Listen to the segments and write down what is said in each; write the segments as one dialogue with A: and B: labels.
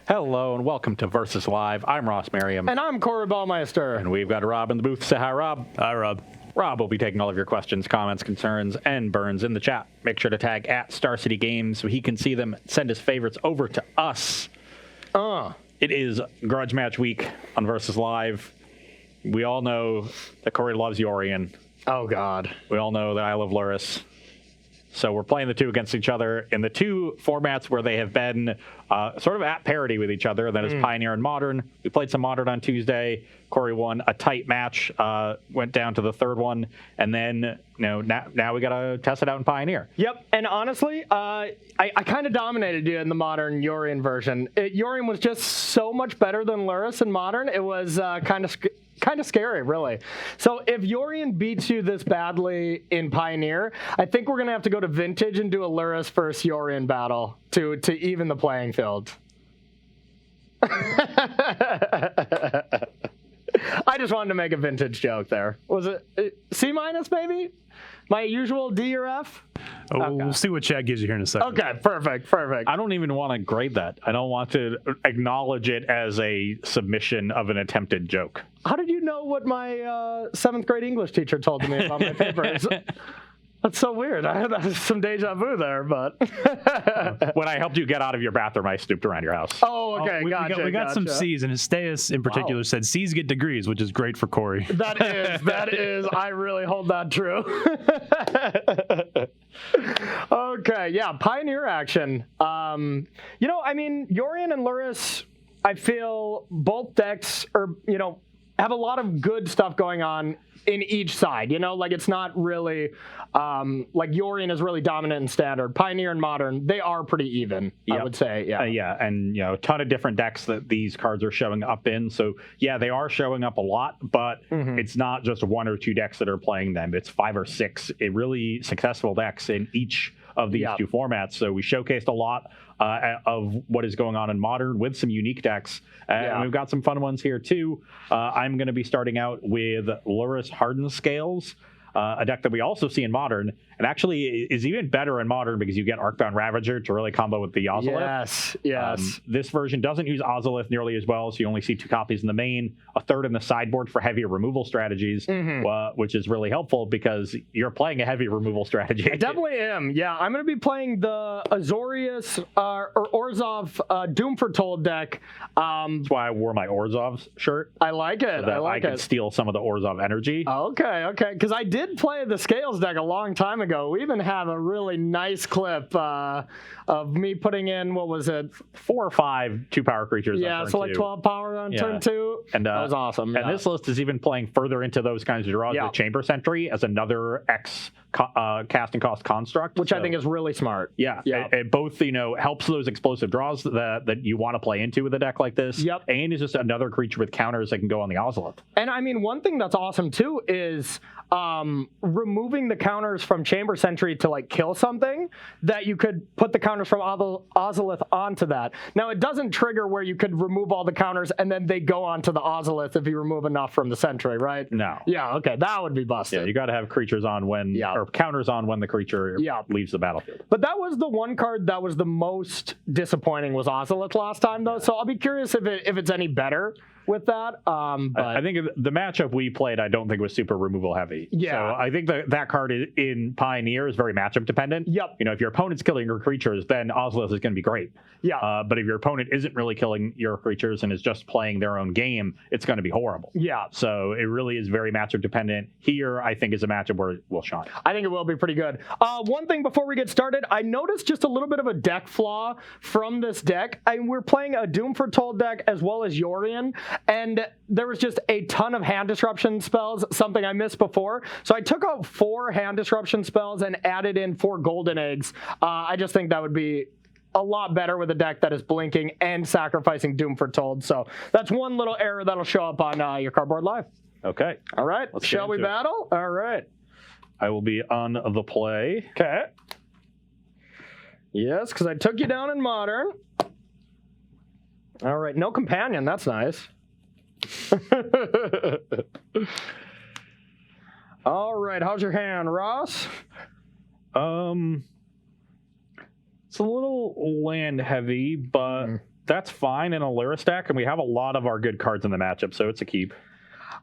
A: Hello and welcome to Versus Live. I'm Ross Merriam.
B: And I'm Corey Ballmeister.
A: And we've got Rob in the booth. Say hi, Rob.
C: Hi, Rob.
A: Rob will be taking all of your questions, comments, concerns, and burns in the chat. Make sure to tag at Star City Games so he can see them. Send his favorites over to us. It is Grudge Match Week on Versus Live. We all know that Corey loves Yorion.
B: Oh, God.
A: We all know that I love Lurrus. So we're playing the two against each other in the two formats where they have been sort of at parity with each other. That is Pioneer and Modern. We played some Modern on Tuesday. Corey won a tight match, went down to the third one, and then now we got to test it out in Pioneer.
B: Yep, and honestly, I kind of dominated you in the Modern Yorion version. Yorion was just so much better than Lurrus in Modern. It was kind of scary, really. So if Yorion beats you this badly in Pioneer, I think we're going to have to go to Vintage and do a Lurrus versus Yorion battle to even the playing field. I just wanted to make a Vintage joke there. Was it C- maybe? My usual D or F?
C: Oh, okay. We'll see what chat gives you here in a second.
B: Okay, perfect.
A: I don't even want to grade that. I don't want to acknowledge it as a submission of an attempted joke.
B: How did you know what my 7th grade English teacher told me about my papers? That's so weird. I had some deja vu there, but...
A: When I helped you get out of your bathroom, I snooped around your house.
B: Oh, okay,
C: we got some C's, and Esteas in particular said C's get degrees, which is great for Corey.
B: That is, I really hold that true. Okay, yeah, Pioneer action. Yorion and Lurrus, I feel both decks have a lot of good stuff going on in each side, it's not really, like Yorion is really dominant in Standard. Pioneer and Modern, they are pretty even, I would say, yeah.
A: And, a ton of different decks that these cards are showing up in. So, yeah, they are showing up a lot, but it's not just one or two decks that are playing them. It's 5 or 6 really successful decks in each of these two formats. So we showcased a lot of what is going on in Modern with some unique decks. And we've got some fun ones here, too. I'm going to be starting out with Lurrus Hardened Scales, a deck that we also see in Modern, and actually is even better in Modern because you get Arcbound Ravager to really combo with the Ozolith.
B: Yes.
A: This version doesn't use Ozolith nearly as well, so you only see 2 copies in the main, a third in the sideboard for heavier removal strategies, which is really helpful because you're playing a heavy removal strategy.
B: I definitely am. Yeah, I'm going to be playing the Azorius or Orzhov Doom Foretold deck.
A: That's why I wore my Orzhov shirt.
B: I like it.
A: So that I could steal some of the Orzhov energy.
B: Okay. Because I did play the Scales deck a long time ago. We even have a really nice clip of me putting in, what was it?
A: 4 or 5 2-power creatures.
B: Yeah, so like 12 power on turn 2.
A: And
B: that was awesome.
A: And this list is even playing further into those kinds of draws with Chamber Sentry as another X casting cost construct.
B: Which I think is really smart.
A: Yeah. It both, helps those explosive draws that you want to play into with a deck like this.
B: Yep.
A: And is just another creature with counters that can go on the Ozolith.
B: And one thing that's awesome too is removing the counters from Chamber Sentry to kill something, that you could put the counters from Ozolith onto that. Now it doesn't trigger where you could remove all the counters and then they go onto the Ozolith if you remove enough from the Sentry, right?
A: No.
B: Yeah, okay, that would be busted.
A: Yeah, you got to have creatures on or counters on when the creature leaves the battlefield.
B: But that was the one card that was the most disappointing was Ozolith last time though, so I'll be curious if it's any better with that. But
A: I think the matchup we played, I don't think was super removal heavy.
B: Yeah.
A: So I think that card in Pioneer is very matchup dependent.
B: Yep.
A: If your opponent's killing your creatures, then Ozolith is going to be great.
B: Yeah.
A: But if your opponent isn't really killing your creatures and is just playing their own game, it's going to be horrible.
B: Yeah.
A: So it really is very matchup dependent. Here, I think is a matchup where it will shine.
B: I think it will be pretty good. One thing before we get started, I noticed just a little bit of a deck flaw from this deck. We're playing a Doom Foretold deck as well as Yorion, and there was just a ton of hand disruption spells, something I missed before. So I took out 4 hand disruption spells and added in 4 golden eggs. I just think that would be a lot better with a deck that is blinking and sacrificing Doom Foretold. So that's one little error that'll show up on your Cardboard Live.
A: Okay.
B: All right. Shall we battle? All right.
A: I will be on the play.
B: Okay. Yes, because I took you down in Modern. All right. No companion. That's nice. All right, how's your hand, Ross?
A: It's a little land heavy, but that's fine in a Lurrus deck, and we have a lot of our good cards in the matchup, so it's a keep.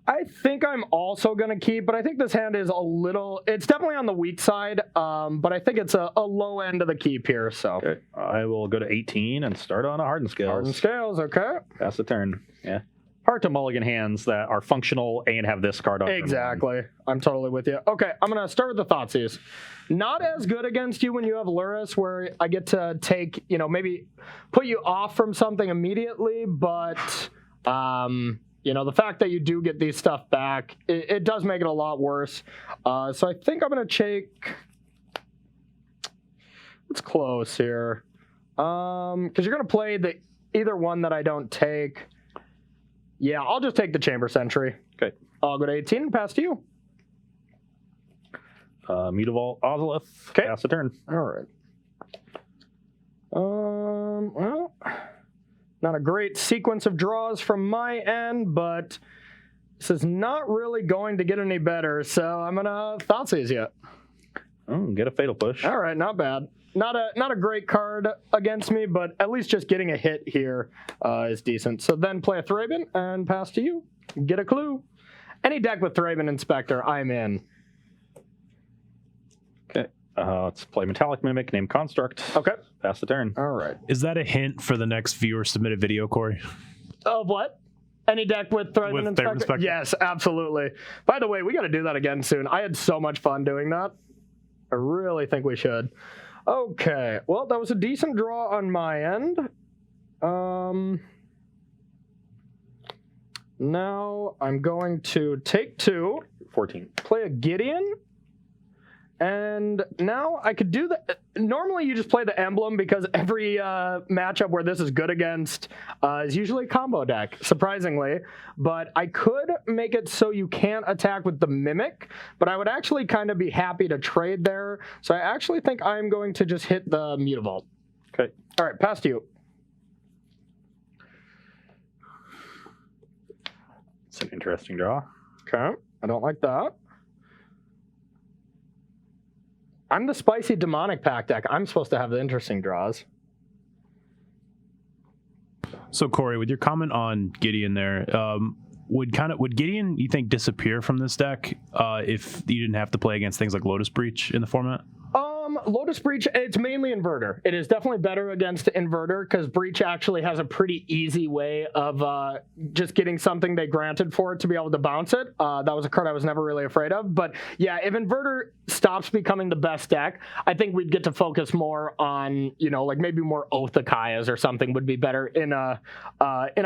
B: I think I'm also going to keep, but I think this hand is it's definitely on the weak side, but I think it's a low end of the keep here, so.
A: Okay. I will go to 18 and start on a Hardened Scales.
B: Hardened Scales, okay.
A: Pass the turn. Yeah. Hard to mulligan hands that are functional and have this card on turn
B: Exactly. I'm totally with you. Okay, I'm going to start with the Thoughtseize. Not as good against you when you have Lurrus, where I get to take, maybe put you off from something immediately, but... the fact that you do get these stuff back, it does make it a lot worse. So I think I'm going to take... It's close here. Because you're going to play either one that I don't take. Yeah, I'll just take the Chamber Sentry.
A: Okay.
B: I'll go to 18 and pass to you.
A: Mutavault Ozolith.
B: Okay.
A: Pass the turn.
B: All right. Well... Not a great sequence of draws from my end, but this is not really going to get any better, so I'm going to Thoughtseize you.
A: Oh, get a Fatal Push.
B: All right, not bad. Not a great card against me, but at least just getting a hit here is decent. So then play a Thraben and pass to you. Get a clue. Any deck with Thraben Inspector, I'm in.
A: Okay. Let's play Metallic Mimic, name Construct.
B: Okay.
A: Pass the turn.
B: All right.
C: Is that a hint for the next viewer submitted video, Corey?
B: Of what? Any deck with Thraben Inspector? Yes, absolutely. By the way, we got to do that again soon. I had so much fun doing that. I really think we should. Okay. Well, that was a decent draw on my end. Now I'm going to take 2.
A: 14.
B: Play a Gideon. And now I could do that. Normally you just play the Emblem because every matchup where this is good against is usually a combo deck, surprisingly. But I could make it so you can't attack with the Mimic, but I would actually kind of be happy to trade there. So I actually think I'm going to just hit the Mutavault.
A: Okay.
B: All right, pass to you.
A: It's an interesting draw.
B: Okay, I don't like that. I'm the spicy demonic Pact deck. I'm supposed to have the interesting draws.
C: So Corey, with your comment on Gideon there, would Gideon, you think, disappear from this deck if you didn't have to play against things like Lotus Breach in the format?
B: Lotus Breach, it's mainly Inverter. It is definitely better against Inverter because Breach actually has a pretty easy way of just getting something they granted for it to be able to bounce it. That was a card I was never really afraid of. But yeah, if Inverter stops becoming the best deck, I think we'd get to focus more on, like maybe more Oath of Kayas or something would be better in a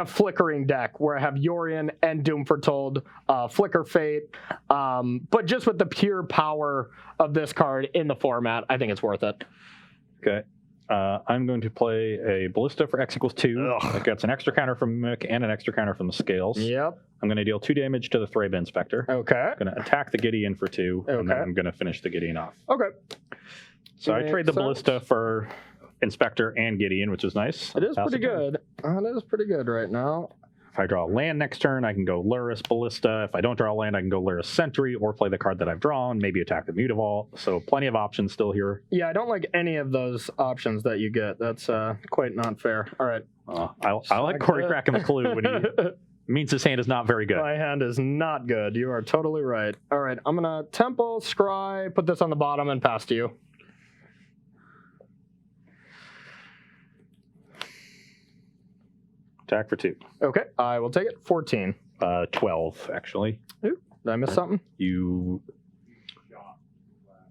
B: flickering deck where I have Yorion and Doom Foretold, Flicker Fate. But just with the pure power of this card in the format, I think it's worth it.
A: Okay. I'm going to play a Ballista for X equals 2. That gets an extra counter from Mimic and an extra counter from the Scales.
B: Yep.
A: I'm going to deal 2 damage to the Thraben Inspector.
B: Okay.
A: I'm going to attack the Gideon for 2, and then I'm going to finish the Gideon off.
B: Okay.
A: So I trade the Ballista for Inspector and Gideon, which is nice.
B: It is pretty good. It is pretty good right now.
A: If I draw a land next turn, I can go Lurrus, Ballista. If I don't draw a land, I can go Lurrus, Sentry, or play the card that I've drawn, maybe attack the Mutavault. So plenty of options still here.
B: Yeah, I don't like any of those options that you get. That's quite not fair. All right.
A: I like Corey cracking the clue when he means his hand is not very good.
B: My hand is not good. You are totally right. All right, I'm going to Temple, Scry, put this on the bottom, and pass to you.
A: Attack for 2.
B: Okay, I will take it. 14.
A: 12, actually.
B: Ooh, did I miss something?
A: You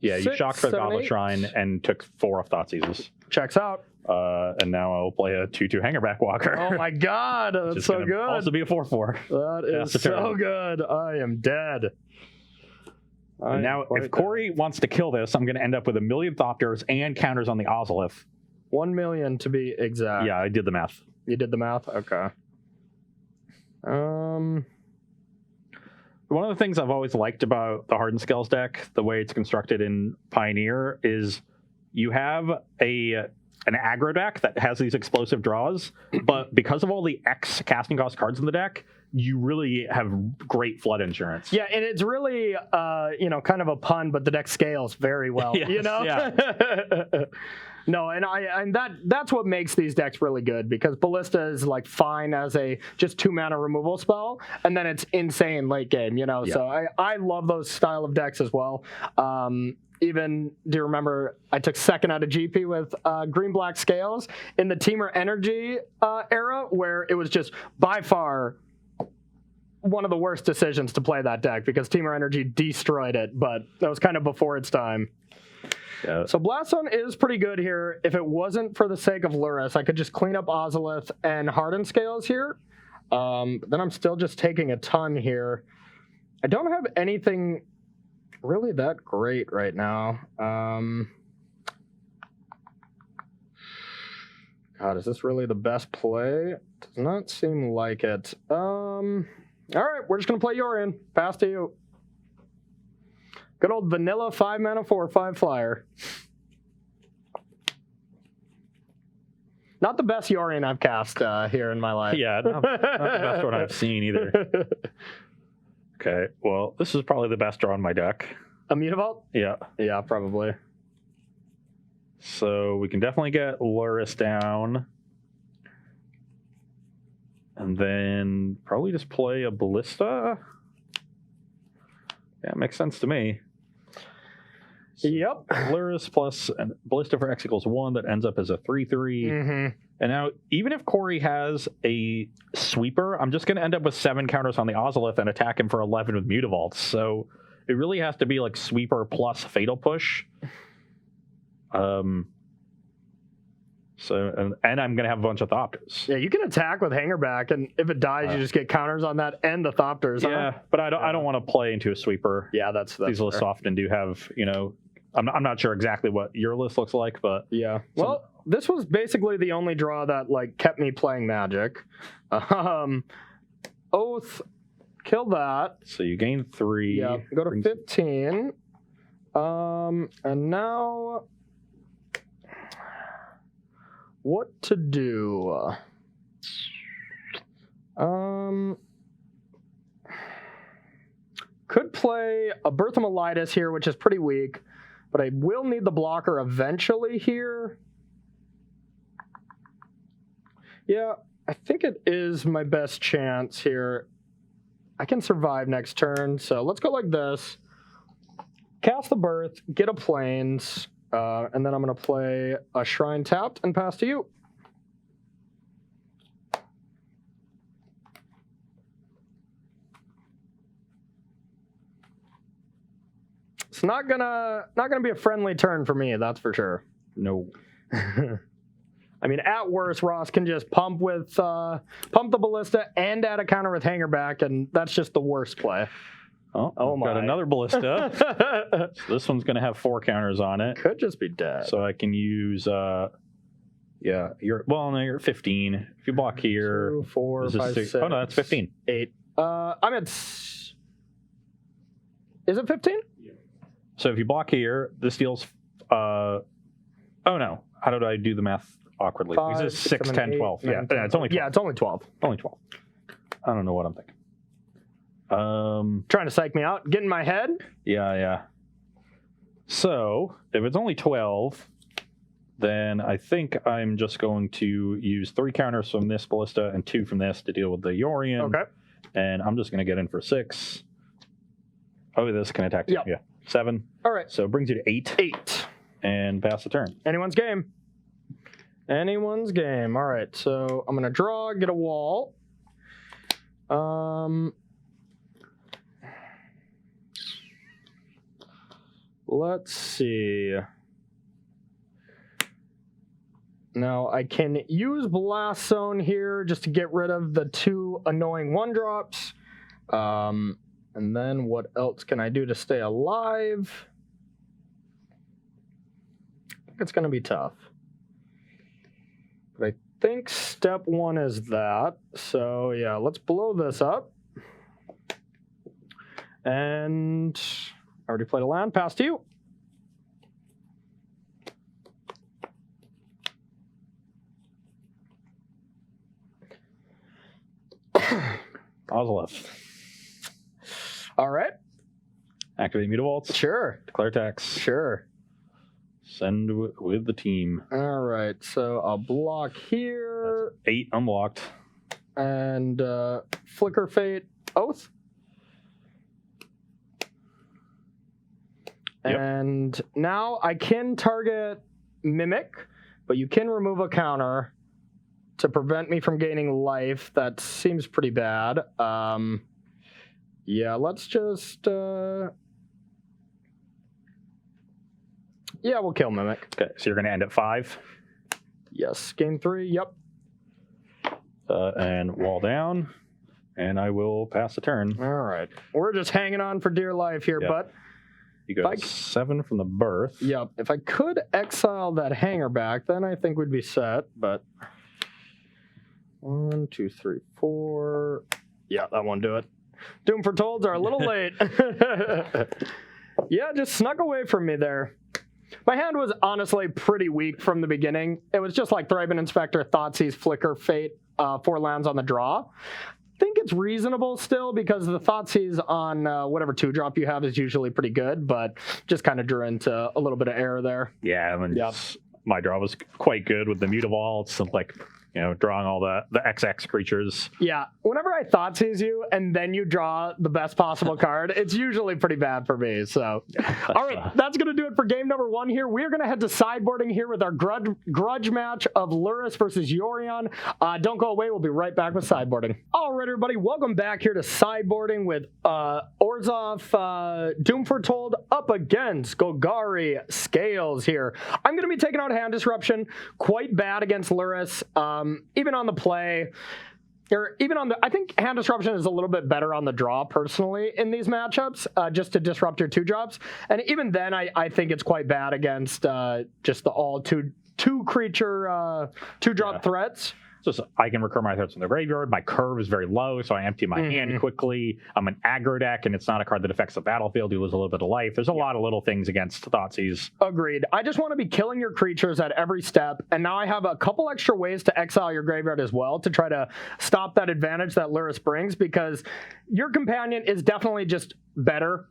B: Six,
A: shocked for the
B: 7,
A: Goblet
B: 8.
A: Shrine and took 4 off Thoughtseizes.
B: Checks out.
A: And now I'll play a 2/2 Hangerback Walker.
B: Oh my god, that's so good.
A: Also be a 4/4.
B: That is so good. I am dead.
A: Now, if Corey wants to kill this, I'm going to end up with 1,000,000 Thopters and counters on the Ozolith.
B: 1 million to be exact.
A: Yeah, I did the math.
B: You did the math? Okay.
A: One of the things I've always liked about the Hardened Scales deck, the way it's constructed in Pioneer, is you have an aggro deck that has these explosive draws, but because of all the X casting cost cards in the deck, you really have great flood insurance.
B: Yeah, and it's really, kind of a pun, but the deck scales very well.
A: Yes,
B: Yeah. No, and that's what makes these decks really good, because Ballista is like fine as a just 2-mana removal spell, and then it's insane late game. So I love those style of decks as well. Even, do you remember, I took second out of GP with green-black scales in the Teamer Energy era, where it was just by far one of the worst decisions to play that deck, because Teamer Energy destroyed it, but that was kind of before its time.
A: Yeah.
B: So Blast Zone is pretty good here. If it wasn't for the sake of Lurrus, I could just clean up Ozolith and Hardened Scales here. But then I'm still just taking a ton here. I don't have anything really that great right now. God, is this really the best play? Does not seem like it. All right, we're just going to play Yorion. Pass to you. Good old vanilla 5-mana 4/5 flyer. Not the best Yorion I've cast here in my life.
A: Yeah, not the best one I've seen either. Okay, well, this is probably the best draw in my deck.
B: Immutable?
A: Yeah.
B: Yeah, probably.
A: So we can definitely get Lurrus down. And then probably just play a Ballista. Yeah, makes sense to me.
B: Yep.
A: Lurrus plus and Ballista for X equals 1 that ends up as a 3/3.
B: Mm-hmm.
A: And now, even if Corey has a sweeper, I'm just going to end up with 7 counters on the Ozolith and attack him for 11 with Mutavaults. So it really has to be like sweeper plus Fatal Push. So and I'm going to have a bunch of Thopters.
B: Yeah, you can attack with Hangerback, and if it dies, you just get counters on that and the Thopters.
A: Yeah,
B: huh?
A: but I don't want to play into a sweeper.
B: Yeah, that's
A: These lists
B: fair.
A: often do have, I'm not sure exactly what your list looks like, but
B: Yeah. Well, this was basically the only draw that kept me playing Magic. Oath, kill that.
A: so you gain 3.
B: Yeah, go to 15. And now what to do? Could play a Bertha Melitis here, which is pretty weak, but I will need the blocker eventually here. Yeah, I think it is my best chance here. I can survive next turn, so let's go like this. Cast the Birth, get a Plains, and then I'm going to play a Shrine tapped and pass to you. It's not gonna be a friendly turn for me, that's for sure.
A: No.
B: I mean, at worst, Ross can just pump the Ballista and add a counter with Hangerback, and that's just the worst play.
A: Oh
B: Oh
A: got
B: my.
A: another Ballista. So this one's going to have 4 counters on it.
B: Could just be dead.
A: So I can use, you're at 15. If you block here,
B: 2, 4,
A: this is
B: 5,
A: 6.
B: 6.
A: Oh, no, that's 15.
B: 8. I'm at. Is it 15?
A: So if you block here, this deals, oh no, how did I do the math awkwardly?
B: 5,
A: This is 6,
B: 7,
A: 10,
B: 8,
A: 12.
B: 9,
A: Yeah,
B: 10.
A: it's only 12.
B: Yeah, it's only 12.
A: Only 12. I don't know what I'm thinking.
B: Trying to psych me out, get in my head.
A: Yeah. So if it's only 12, then I think I'm just going to use 3 counters from this Ballista and 2 from this to deal with the Yorion.
B: Okay.
A: And I'm just going to get in for 6. Oh, this can attack too.
B: Yep.
A: Yeah. 7.
B: All right.
A: So it brings you to 8.
B: 8.
A: And pass the turn.
B: Anyone's game. Anyone's game. All right. So I'm gonna draw, get a wall. Let's see. Now I can use Blast Zone here just to get rid of the 2 annoying 1-drops. And then what else can I do to stay alive? I think it's going to be tough. But I think step 1 is that. So yeah, let's blow this up. And I already played a land, pass to you.
A: Orzhov.
B: All right.
A: Activate Mutavaults.
B: Sure.
A: Declare text.
B: Sure.
A: Send with the team.
B: All right. So I'll block here.
A: 8 unblocked.
B: And Flicker Fate Oath.
A: Yep.
B: And now I can target Mimic, but you can remove a counter to prevent me from gaining life. That seems pretty bad. Yeah, let's just... Yeah, we'll kill Mimic.
A: Okay, so you're going to end at 5.
B: Yes, game 3, yep.
A: And wall down. And I will pass the turn.
B: All right. We're just hanging on for dear life here,
A: Yep.
B: but...
A: You go 7 from the birth.
B: Yep. If I could exile that hanger back, then I think we'd be set, but... 1, 2, 3, 4... Yeah, that won't do it. Doom Foretold's are a little late. Yeah, just snuck away from me there. My hand was honestly pretty weak from the beginning. It was just like Thraben Inspector, Thoughtseize, Flicker, Fate, 4 lands on the draw. I think it's reasonable still because the Thoughtseize on whatever 2-drop you have is usually pretty good, but just kind of drew into a little bit of error there.
A: Yeah, and then my draw was quite good with the Mutavaults and drawing all the XX creatures.
B: Yeah, whenever I Thoughtseize you and then you draw the best possible card, it's usually pretty bad for me. So, all right, that's going to do it for game number 1 here. We're going to head to sideboarding here with our grudge match of Lurrus versus Yorion. Don't go away. We'll be right back with sideboarding. All right, everybody, welcome back here to sideboarding with Orzhov, Doom Foretold up against Golgari Scales here. I'm going to be taking out Hand Disruption. Quite bad against Lurrus. Even on the play, or even on the, I think Hand Disruption is a little bit better on the draw personally in these matchups, just to disrupt your 2-drops. And even then, I think it's quite bad against just the all two creature 2-drop threats.
A: Just I can recur my threats in the graveyard. My curve is very low, so I empty my hand quickly. I'm an aggro deck, and it's not a card that affects the battlefield. You lose a little bit of life. There's a lot of little things against Thoughtseize.
B: Agreed. I just want to be killing your creatures at every step, and now I have a couple extra ways to exile your graveyard as well to try to stop that advantage that Lurrus brings, because your companion is definitely just better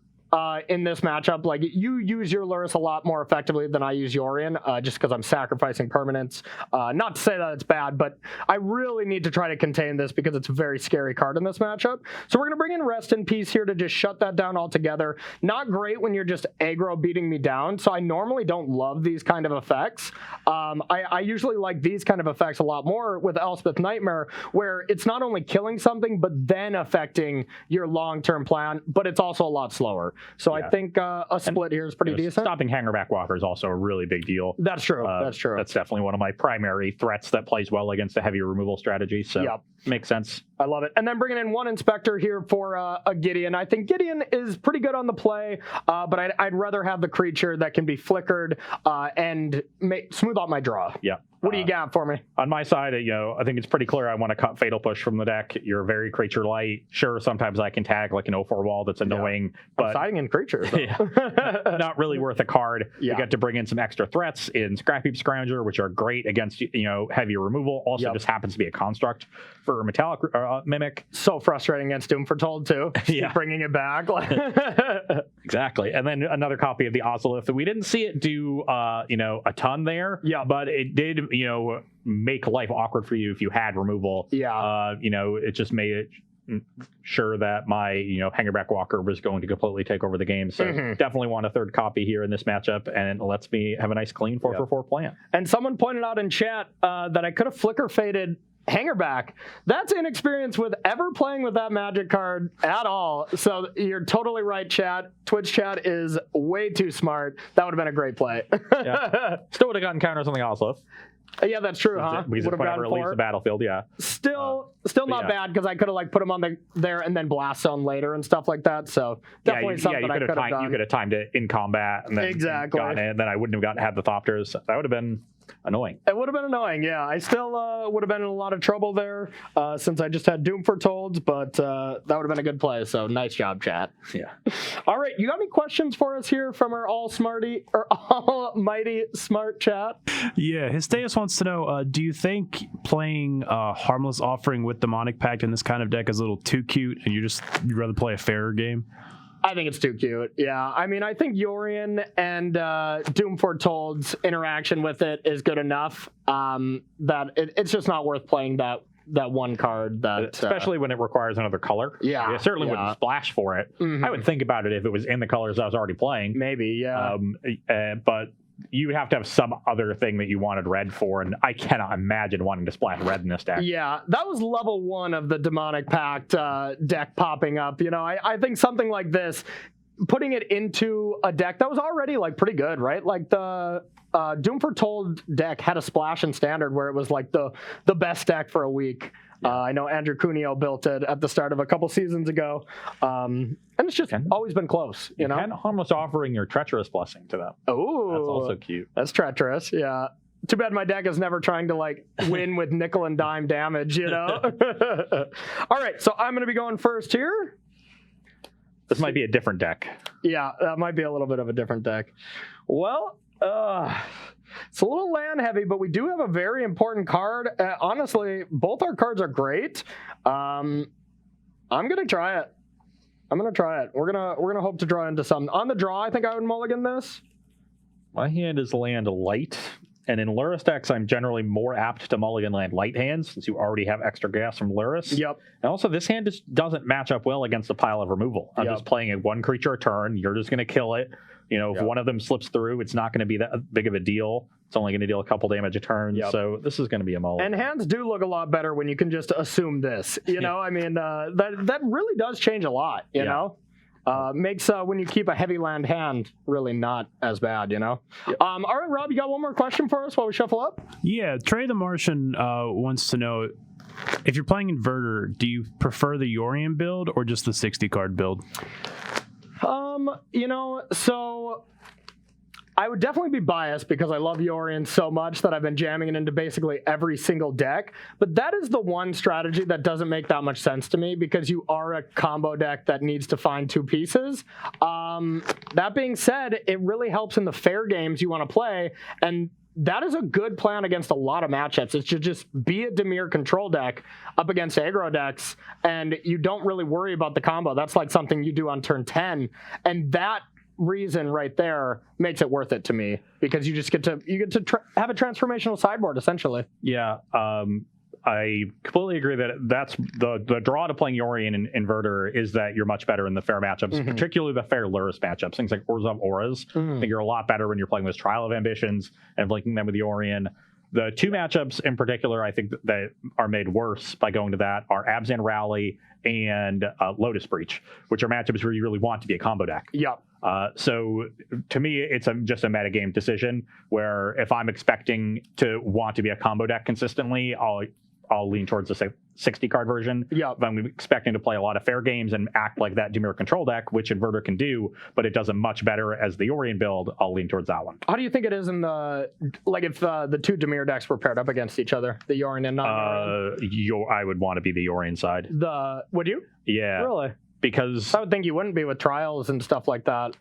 B: in this matchup. Like, you use your Lurrus a lot more effectively than I use Yorion, just because I'm sacrificing permanents. Not to say that it's bad, but I really need to try to contain this because it's a very scary card in this matchup. So we're going to bring in Rest in Peace here to just shut that down altogether. Not great when you're just aggro beating me down, so I normally don't love these kind of effects. I usually like these kind of effects a lot more with Elspeth Nightmare, where it's not only killing something, but then affecting your long-term plan, but it's also a lot slower. So I think a split here is pretty decent.
A: Stopping Hangerback Walker is also a really big deal.
B: That's true. That's true.
A: That's definitely one of my primary threats that plays well against a heavy removal strategy. So makes sense.
B: I love it. And then bringing in 1 Inspector here for a Gideon. I think Gideon is pretty good on the play, but I'd rather have the creature that can be flickered and smooth out my draw.
A: Yeah.
B: What do you got for me?
A: On my side, I think it's pretty clear I want to cut Fatal Push from the deck. You're very creature light. Sure, sometimes I can tag like an 0-4 wall that's annoying, but
B: siding in creatures.
A: not really worth a card. You got to bring in some extra threats in Scrap Heap Scrounger, which are great against heavy removal. Also, just happens to be a construct for Metallic Mimic.
B: So frustrating against Doom Foretold too. Keep bringing it back.
A: Exactly. And then another copy of the Ozolith. We didn't see it do a ton there. Yeah, but it did make life awkward for you if you had removal. It just made it sure that my Hangerback Walker was going to completely take over the game. So definitely want a 3rd copy here in this matchup, and it lets me have a nice clean 4-for-4 plan.
B: And someone pointed out in chat that I could have Flicker Faded Hangerback. That's inexperience with ever playing with that magic card at all. So you're totally right, chat. Twitch chat is way too smart. That would have been a great play.
A: Still would have gotten counters on the Ozolith.
B: Yeah, that's true, huh?
A: Would have gotten leaves the battlefield,
B: Still not bad, because I could have put him on there and then blast zone later and stuff like that. So definitely something I could have done.
A: You could have timed it in combat and then gotten it, and then I wouldn't have had the Thopters. That would have been annoying.
B: It would have been annoying, yeah. I still would have been in a lot of trouble there since I just had Doom Foretold, but that would have been a good play, so nice job, chat.
A: Yeah.
B: All right, you got any questions for us here from our almighty smart chat?
C: Yeah, Histeus wants to know, do you think playing Harmless Offering with Demonic Pact in this kind of deck is a little too cute and you'd rather play a fairer game?
B: I think it's too cute. Yeah, I mean, I think Yorion and Doom Foretold's interaction with it is good enough that it's just not worth playing that one card. That
A: especially when it requires another color.
B: Yeah,
A: I certainly wouldn't splash for it.
B: Mm-hmm.
A: I would think about it if it was in the colors I was already playing.
B: Maybe, yeah.
A: But you would have to have some other thing that you wanted red for, and I cannot imagine wanting to splash red in this deck.
B: Yeah, that was level 1 of the Demonic Pact deck popping up. You know, I think something like this, putting it into a deck that was already like pretty good, right? Like the Doom Foretold deck had a splash in Standard where it was like the best deck for a week. Yeah. I know Andrew Cuneo built it at the start of a couple seasons ago. And it's just always been close, you know?
A: And almost offering your Treacherous Blessing to them.
B: Oh,
A: that's also cute.
B: That's treacherous, yeah. Too bad my deck is never trying to like win with nickel and dime damage, you know? All right, so I'm going to be going first here.
A: This might be a different deck.
B: Yeah, that might be a little bit of a different deck. Well, it's a little land heavy, but we do have a very important card. Honestly, both our cards are great. I'm gonna try it. We're gonna hope to draw into something. On the draw, I think I would mulligan this.
A: My hand is land light, and in Lurrus decks, I'm generally more apt to mulligan land light hands since you already have extra gas from Lurrus.
B: Yep.
A: And also, this hand just doesn't match up well against a pile of removal. I'm just playing a one creature a turn. You're just gonna kill it. You know, if one of them slips through, it's not going to be that big of a deal. It's only going to deal a couple damage a turn. So this is going to be a mulligan.
B: And hands do look a lot better when you can just assume this. You know, I mean, that really does change a lot, you know? Makes when you keep a heavy land hand really not as bad, you know? All right, Rob, you got one more question for us while we shuffle up?
C: Yeah, Trey the Martian wants to know, if you're playing Inverter, do you prefer the Yorion build or just the 60-card build?
B: You know, so I would definitely be biased because I love Yorion so much that I've been jamming it into basically every single deck. But that is the one strategy that doesn't make that much sense to me because you are a combo deck that needs to find two pieces. That being said, it really helps in the fair games you want to play, and that is a good plan against a lot of matchups. It should just be a Dimir control deck up against aggro decks, and you don't really worry about the combo. That's like something you do on turn 10, and that reason right there makes it worth it to me because you just get to have a transformational sideboard essentially.
A: Yeah, I completely agree that that's the draw to playing Yorion in Inverter is that you're much better in the fair matchups, particularly the fair Lurrus matchups. Things like Orzhov Auras. I think you're a lot better when you're playing with Trial of Ambitions and linking them with Yorion. The two matchups in particular, I think that are made worse by going to that are Abzan Rally and Lotus Breach, which are matchups where you really want to be a combo deck.
B: Yep.
A: So to me, it's just a metagame decision where if I'm expecting to want to be a combo deck consistently, I'll lean towards the 60-card version.
B: Yeah.
A: If I'm expecting to play a lot of fair games and act like that Dimir control deck, which Inverter can do, but it does it much better as the Yorion build, I'll lean towards that one.
B: How do you think it is in the, like if the two Dimir decks were paired up against each other, the Yorion and non-Yorion?
A: I would want to be the Yorion side.
B: Would you?
A: Yeah.
B: Really?
A: Because
B: I would think you wouldn't be with trials and stuff like that.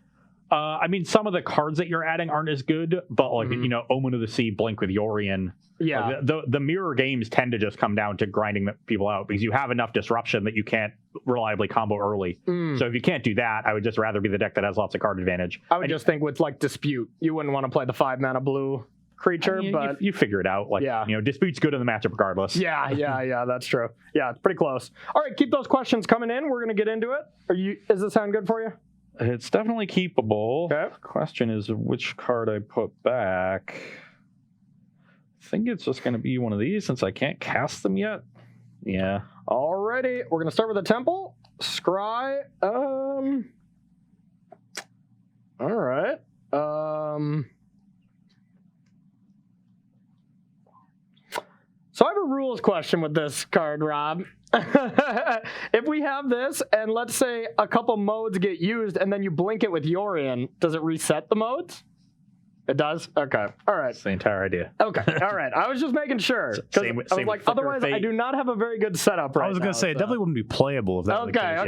A: I mean, some of the cards that you're adding aren't as good, but like, you know, Omen of the Sea, Blink with Yorion.
B: Yeah.
A: Like the mirror games tend to just come down to grinding people out because you have enough disruption that you can't reliably combo early. So if you can't do that, I would just rather be the deck that has lots of card advantage.
B: I would just think with like Dispute, you wouldn't want to play the 5-mana blue creature, but
A: you figure it out. Like, you know, Dispute's good in the matchup regardless.
B: Yeah, that's true. Yeah, it's pretty close. All right, keep those questions coming in. We're going to get into it. Does this sound good for you?
A: It's definitely keepable.
B: Okay.
A: Question is which card I put back. I think it's just going to be one of these since I can't cast them yet. Yeah.
B: Alrighty, we're going to start with the Temple. Scry. All right. So I have a rules question with this card, Rob. If we have this, and let's say a couple modes get used, and then you blink it with Yorion, does it reset the modes? It does? Okay. All right.
A: That's the entire idea.
B: Okay. All right. I was just making sure.
A: Same
B: I was like, otherwise, I do not have a very good setup right now.
C: I was going to say, it definitely wouldn't be playable if that was the case.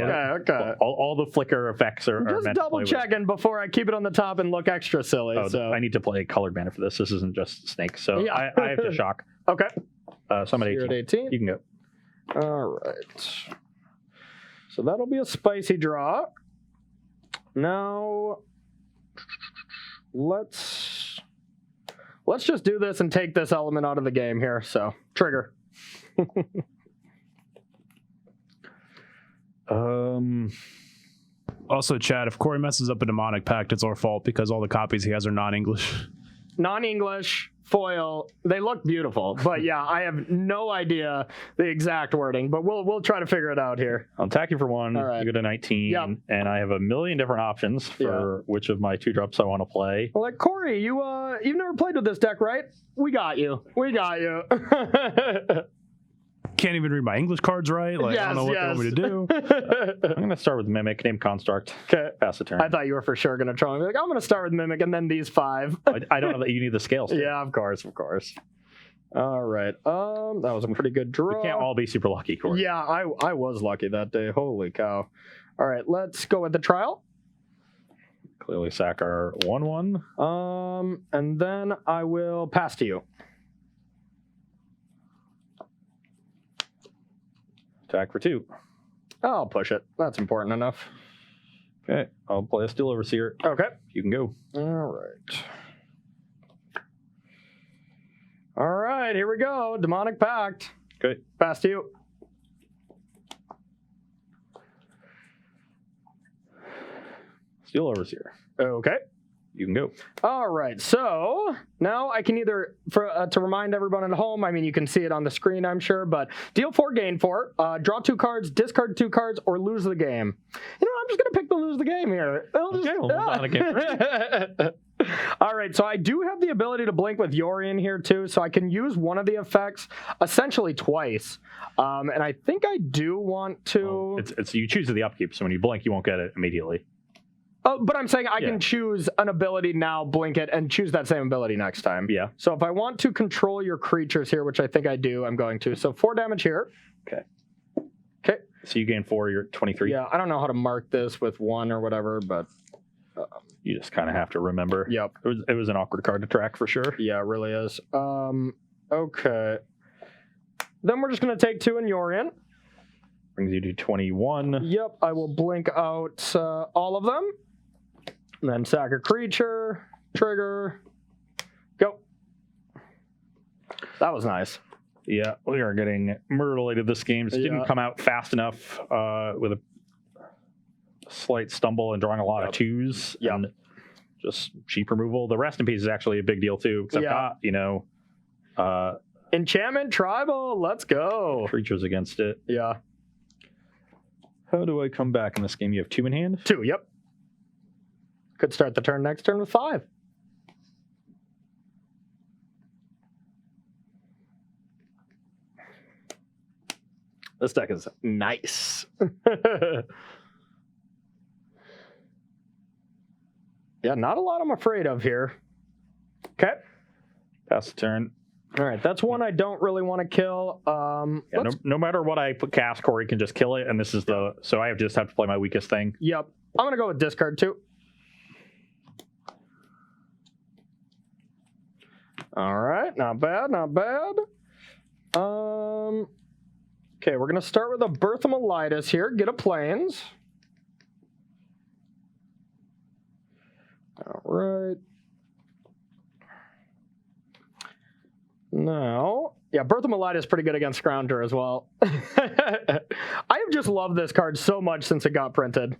B: Okay.
A: All the flicker effects are
B: Just
A: meant
B: double
A: to play
B: checking before I keep it on the top and look extra silly.
A: with.
B: So
A: I need to play colored mana for this. This isn't just snake. So
B: Yeah.
A: I have to shock.
B: Okay.
A: Somebody
B: You're at 18.
A: You can go.
B: All right. So that'll be a spicy draw. Now, let's just do this and take this element out of the game here. So, trigger.
C: Also, Chad, if Corey messes up a demonic pact, it's our fault because all the copies he has are non-English.
B: Non-English, foil, they look beautiful. But yeah, I have no idea the exact wording, but we'll try to figure it out here.
A: I'll attack you for 1.
B: All right.
A: You go to 19.
B: Yep.
A: And I have a million different options for which of my 2-drops I want to play.
B: Well, like, Corey, you've never played with this deck, right? We got you.
C: Can't even read my English cards right. Like, I don't know what they want me to do.
A: I'm going to start with Mimic, name Construct.
B: Okay.
A: Pass the turn.
B: I thought you were for sure going to try and be like, I'm going to start with Mimic and then these 5.
A: I don't know that you need the scales.
B: Yeah, of course. All right. That was a pretty good draw.
A: We can't all be super lucky, Corey.
B: Yeah, I was lucky that day. Holy cow. All right, let's go with the trial.
A: Clearly sack our 1/1.
B: And then I will pass to you.
A: Attack for 2.
B: I'll push it. That's important enough.
A: Okay. I'll play a Steel Overseer.
B: Okay.
A: You can go.
B: All right, here we go. Demonic Pact.
A: Okay.
B: Pass to you.
A: Steel Overseer.
B: Okay.
A: You can go.
B: All right, so now I can either, to remind everyone at home, I mean, you can see it on the screen, I'm sure, but deal 4, gain 4, draw 2 cards, discard 2 cards, or lose the game. You know what, I'm just going to pick the lose the game here. All right, so I do have the ability to blink with Yorion here, too, so I can use one of the effects essentially twice. And I think I do want to...
A: It's you choose the upkeep, so when you blink, you won't get it immediately.
B: Oh, but I'm saying I can choose an ability now, blink it, and choose that same ability next time.
A: Yeah.
B: So if I want to control your creatures here, which I think I do, I'm going to. So 4 damage here.
A: Okay.
B: Okay.
A: So you gain 4, you're at 23.
B: Yeah, I don't know how to mark this with 1 or whatever, but...
A: You just kind of have to remember.
B: Yep.
A: It was an awkward card to track for sure.
B: Yeah, it really is. Okay. Then we're just going to take 2 in Yorion.
A: Brings you to 21.
B: Yep, I will blink out all of them. And then sack a creature, trigger, go. That was nice.
A: Yeah, we are getting murderlated this game. Just didn't come out fast enough with a slight stumble and drawing a lot of 2s.
B: Yep.
A: And just cheap removal. The rest in peace is actually a big deal too. Because I've got,
B: Enchantment Tribal, let's go.
A: creatures against it.
B: Yeah.
A: How do I come back in this game? You have 2 in hand?
B: 2, yep. Could start the turn next turn with 5. This deck is nice. Yeah, not a lot I'm afraid of here. Okay.
A: Pass the turn.
B: All right, that's one I don't really want to kill.
A: No matter what I cast, Corey can just kill it, and this is so I just have to play my weakest thing.
B: Yep. I'm going to go with discard 2. All right, not bad. Okay, we're going to start with a Berthamolitis here. Get a Plains. All right. Now, Berthamolitis is pretty good against Scrounger as well. I have just loved this card so much since it got printed.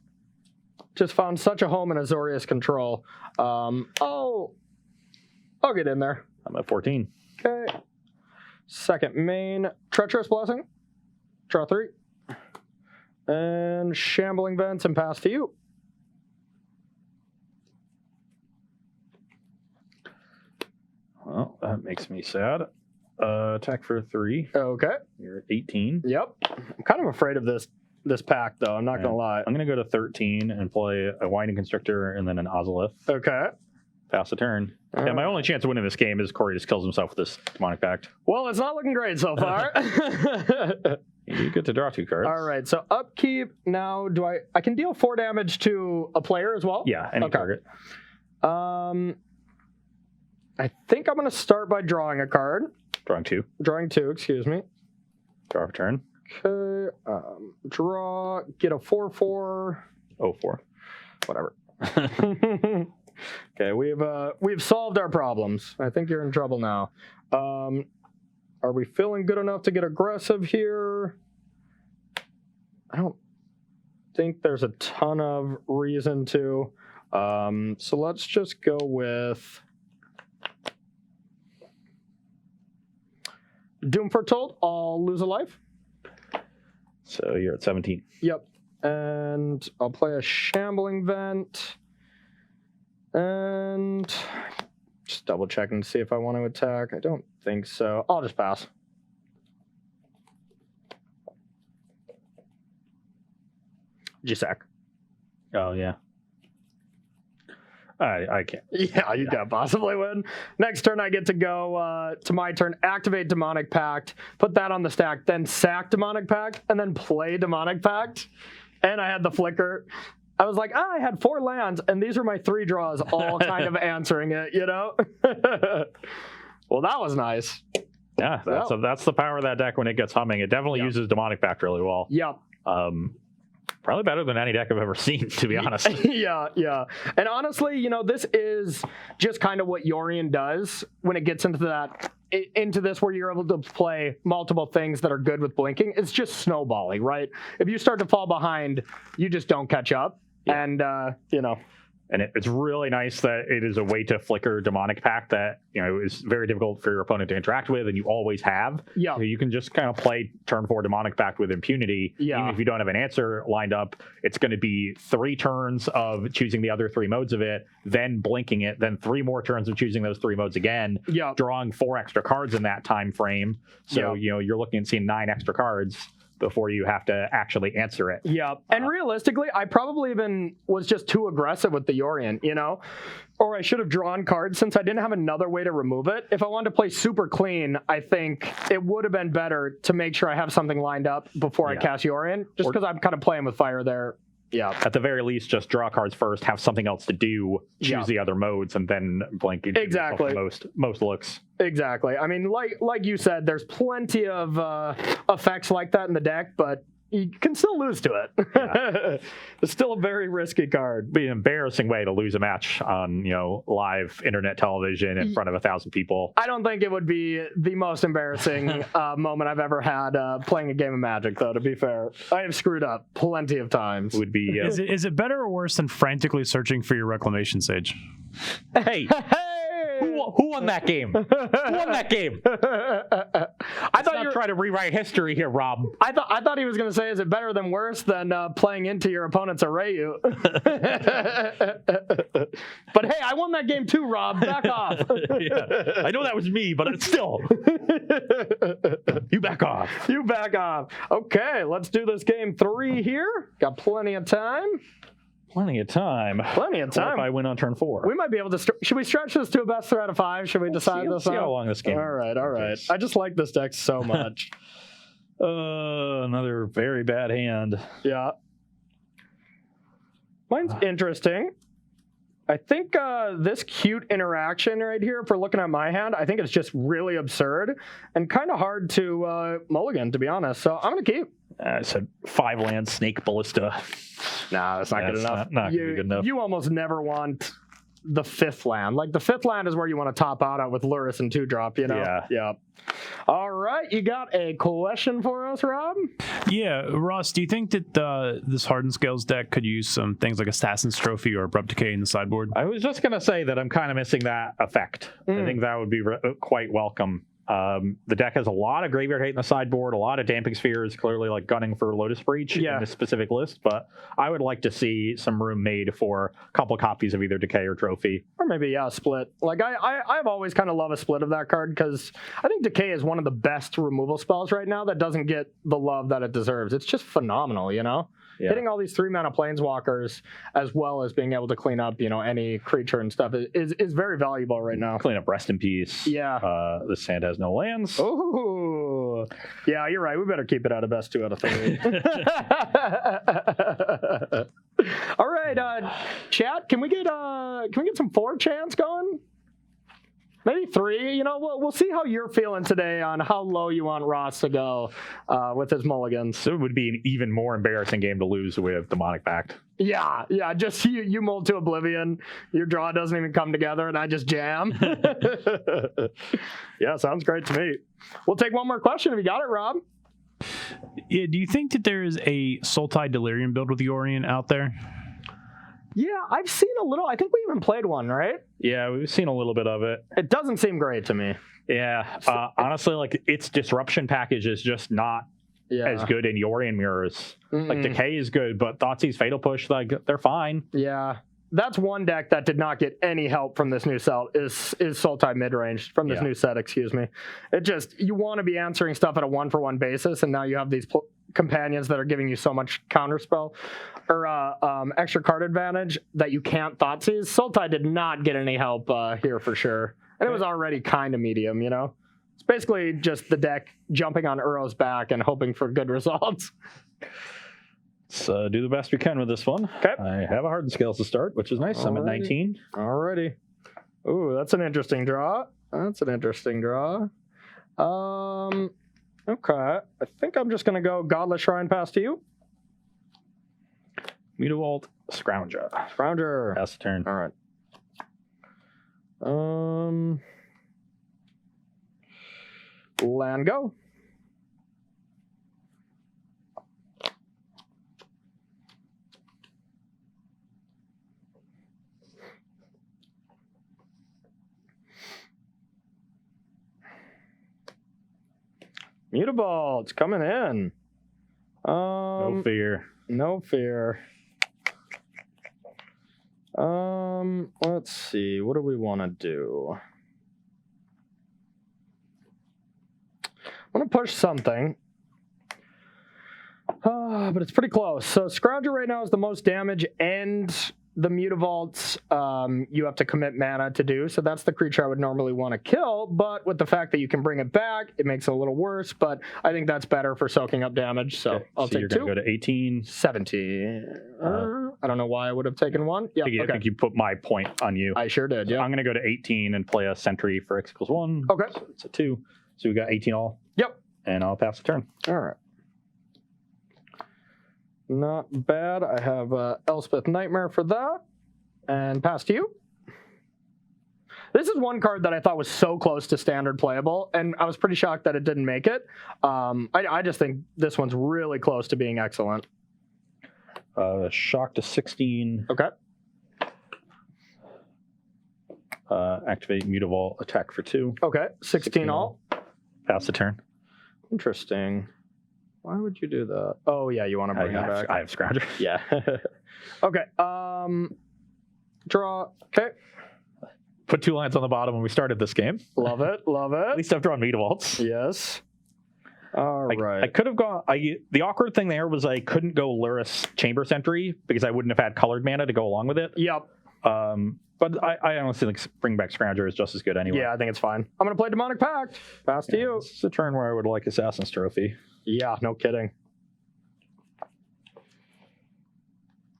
B: Just found such a home in Azorius Control. I'll get in there.
A: I'm at 14.
B: Okay. Second main, Treacherous Blessing. Draw 3. And Shambling Vents and pass to you.
A: Well, that makes me sad. Attack for 3.
B: Okay.
A: You're at 18.
B: Yep. I'm kind of afraid of this pack, though. I'm not going to lie.
A: I'm going to go to 13 and play a Winding Constrictor and then an Ozolith.
B: Okay.
A: Pass the turn. Yeah, my only chance of winning this game is Corey just kills himself with this Demonic Pact.
B: Well, it's not looking great so far.
A: You get to draw 2 cards.
B: All right, so upkeep. Now, I can deal 4 damage to a player as well?
A: Yeah, any target.
B: I think I'm going to start by drawing a card.
A: Drawing 2.
B: Drawing 2, excuse me.
A: Draw a turn.
B: Okay, draw, get a 4/4.
A: Oh, 4.
B: Whatever. Okay, we've solved our problems. I think you're in trouble now. Are we feeling good enough to get aggressive here? I don't think there's a ton of reason to. So let's just go with Doom Foretold. I'll lose a life.
A: So you're at 17.
B: Yep. And I'll play a Shambling Vent. And just double checking to see if I want to attack. I don't think so. I'll just pass. G-Sack.
A: Oh, yeah. I can't.
B: Yeah, you can't possibly win. Next turn, I get to go to my turn, activate Demonic Pact, put that on the stack, then sack Demonic Pact, and then play Demonic Pact. And I had the flicker. I was like, I had 4 lands, and these are my 3 draws, all kind of answering it, you know? Well, that was nice.
A: Yeah, that's the power of that deck when it gets humming. It definitely uses Demonic Pact really well.
B: Yep.
A: Probably better than any deck I've ever seen, to be honest.
B: Yeah. And honestly, you know, this is just kind of what Yorion does when it gets into this where you're able to play multiple things that are good with blinking. It's just snowballing, right? If you start to fall behind, you just don't catch up. Yeah. And, you know.
A: And it's really nice that it is a way to flicker Demonic Pact that, you know, is very difficult for your opponent to interact with, and you always have.
B: Yeah.
A: So you can just kind of play turn 4 Demonic Pact with impunity.
B: Yeah.
A: Even if you don't have an answer lined up, it's going to be 3 turns of choosing the other 3 modes of it, then blinking it, then 3 more turns of choosing those 3 modes again.
B: Yeah.
A: Drawing 4 extra cards in that time frame. So, you know, you're looking at seeing 9 extra cards before you have to actually answer it.
B: Yeah, and realistically, I probably even was just too aggressive with the Yorion, you know? Or I should have drawn cards since I didn't have another way to remove it. If I wanted to play super clean, I think it would have been better to make sure I have something lined up before I cast Yorion, just because I'm kind of playing with fire there. Yeah.
A: At the very least, just draw cards first, have something else to do, choose the other modes, and then blink.
B: Exactly.
A: Most looks.
B: Exactly. I mean, like you said, there's plenty of effects like that in the deck, but you can still lose to it. Yeah. It's still a very risky card.
A: It'd be an embarrassing way to lose a match on, you know, live internet television in front of 1,000 people.
B: I don't think it would be the most embarrassing moment I've ever had playing a game of Magic, though, to be fair. I have screwed up plenty of times.
A: Would be.
C: Is it better or worse than frantically searching for your Reclamation Sage?
A: Hey. Who won that game? Who won that game? I thought you were trying to rewrite history here, Rob.
B: I thought he was going to say, is it better than worse than playing into your opponent's Arayu? But hey, I won that game too, Rob. Back off.
A: Yeah. I know that was me, but it's still. You back off.
B: You back off. Okay, let's do this game 3 here. Got plenty of time.
A: Plenty of time.
B: Plenty of time.
A: What if I win on turn 4?
B: We might be able to. Should we stretch this to a best 3 out of 5? Should we decide this?
A: See how long this game.
B: All right. I just like this deck so much.
A: Another very bad hand.
B: Yeah. Mine's interesting. I think this cute interaction right here, if we're looking at my hand, I think it's just really absurd and kind of hard to mulligan, to be honest. So I'm going to keep.
A: I said 5 land Snake Ballista.
B: Nah, that's not good enough.
A: Not gonna be good enough.
B: You almost never want the 5th land. Like, the 5th land is where you want to top out at with Lurrus and 2-drop, you know? Yeah. All right, you got a question for us, Rob?
C: Yeah, Ross, do you think that this Hardened Scales deck could use some things like Assassin's Trophy or Abrupt Decay in the sideboard?
A: I was just going to say that I'm kind of missing that effect. I think that would be quite welcome. The deck has a lot of graveyard hate in the sideboard, a lot of Damping Spheres, clearly like gunning for Lotus Breach in this specific list, but I would like to see some room made for a couple copies of either Decay or Trophy.
B: Or maybe, a split. Like, I've always kind of loved a split of that card, because I think Decay is one of the best removal spells right now that doesn't get the love that it deserves. It's just phenomenal, you know?
A: Yeah.
B: hitting all these 3-mana planeswalkers as well as being able to clean up, any creature and stuff is very valuable right now.
A: Clean up Rest in Peace.
B: Yeah.
A: This hand has no lands.
B: Oh, yeah, you're right. We better keep it out of best 2 out of 3. All right, chat. Can we get some 4 chants going? Maybe 3. We'll see how you're feeling today on how low you want Ross to go with his mulligans.
A: So it would be an even more embarrassing game to lose with Demonic Pact.
B: Yeah. Just you mold to oblivion. Your draw doesn't even come together, and I just jam. Yeah, sounds great to me. We'll take one more question if you got it, Rob.
C: Yeah, do you think that there is a Sultai Delirium build with Yorion out there?
B: Yeah, I've seen a little. I think we even played one, right?
A: Yeah, we've seen a little bit of it.
B: It doesn't seem great to me.
A: Yeah, honestly, like its disruption package is just not as good in Yorion mirrors. Like Decay is good, but Thoughtseize Fatal Push, like they're fine.
B: Yeah. That's one deck that did not get any help from this new set is Sultai midrange from this new set, excuse me. It just, you want to be answering stuff at a 1-for-1 basis, and now you have these companions that are giving you so much counterspell or extra card advantage that you can't Thoughtseize. Sultai did not get any help here for sure. And it was already kind of medium, It's basically just the deck jumping on Uro's back and hoping for good results.
A: Let's do the best we can with this one.
B: Okay.
A: I have a Hardened Scales to start, which is nice. I'm at 19.
B: Alrighty. Ooh, that's an interesting draw. Okay. I think I'm just going to go Godless Shrine pass to you.
A: Mutavault, Scrounger. Pass the turn.
B: All right. Land go. Mutavault's coming in.
A: No fear.
B: No fear. Let's see. What do we want to do? I want to push something. But it's pretty close. So Scrounger right now is the most damage, and the Mutavaults you have to commit mana to do. So that's the creature I would normally want to kill. But with the fact that you can bring it back, it makes it a little worse. But I think that's better for soaking up damage. So I'll take
A: you're
B: 2.
A: Going to go to 18.
B: 17. I don't know why I would have taken 1. Yeah,
A: I think you put my point on you.
B: I sure did, yeah.
A: I'm going to go to 18 and play a Sentry for X equals 1.
B: Okay.
A: So it's a 2. So we got 18 all.
B: Yep.
A: And I'll pass the turn.
B: All right. Not bad. I have Elspeth Nightmare for that. And pass to you. This is one card that I thought was so close to standard playable, and I was pretty shocked that it didn't make it. I just think this one's really close to being excellent.
A: Shock to 16.
B: Okay.
A: Activate Mutavault, attack for 2.
B: Okay, 16 all.
A: Pass the turn.
B: Interesting. Why would you do that? Oh, yeah, you want to bring it back.
A: I have Scrounger.
B: Yeah. Okay. Draw. Okay.
A: Put 2 lines on the bottom when we started this game.
B: Love it. Love it.
A: At least I've drawn Mutavaults.
B: Yes. All right.
A: I could have gone. The awkward thing there was I couldn't go Lurrus Chamber Sentry because I wouldn't have had colored mana to go along with it.
B: Yep.
A: But I honestly think bring back Scrounger is just as good anyway.
B: Yeah, I think it's fine. I'm going to play Demonic Pact. Pass to you.
A: It's a turn where I would like Assassin's Trophy.
B: Yeah, no kidding.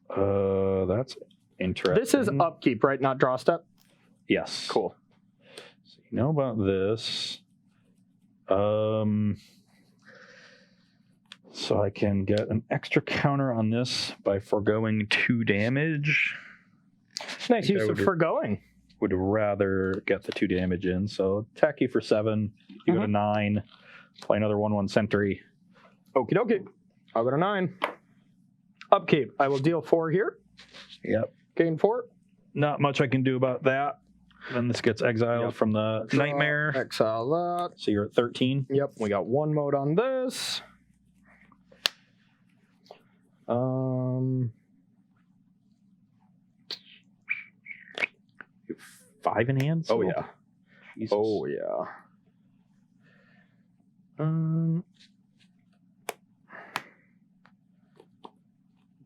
A: That's interesting.
B: This is upkeep, right? Not draw step?
A: Yes.
B: Cool.
A: So you know about this. So I can get an extra counter on this by foregoing 2 damage.
B: Nice use of foregoing.
A: Would rather get the 2 damage in. So attack you for 7. You go to 9. Play another 1/1 Sentry.
B: Okie dokie. I'll go to 9. Upkeep. I will deal 4 here.
A: Yep.
B: Gain 4.
A: Not much I can do about that. Then this gets exiled from the Nightmare.
B: Exile that.
A: So you're at 13.
B: Yep. We got 1 mode on this.
A: You have 5 in hand?
B: Oh, yeah.
A: Jesus.
B: Oh, yeah.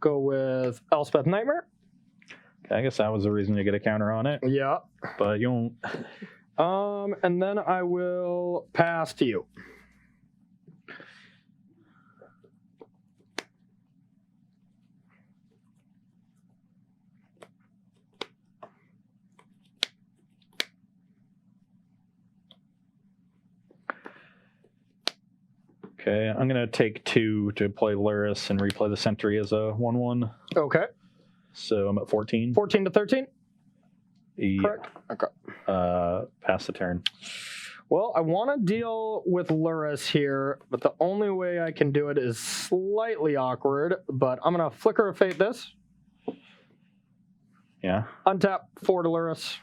B: go with Elspeth Nightmare.
A: Okay, I guess that was the reason to get a counter on it,
B: Yeah.
A: but you don't.
B: And then I will pass to you.
A: Okay, I'm going to take 2 to play Lurrus and replay the Sentry as a 1/1.
B: Okay.
A: So I'm at 14.
B: 14 to 13?
A: Yeah.
B: Correct. Okay.
A: Pass the turn.
B: Well, I want to deal with Lurrus here, but the only way I can do it is slightly awkward, but I'm going to Flicker of Fate this.
A: Yeah.
B: Untap 4 to Lurrus.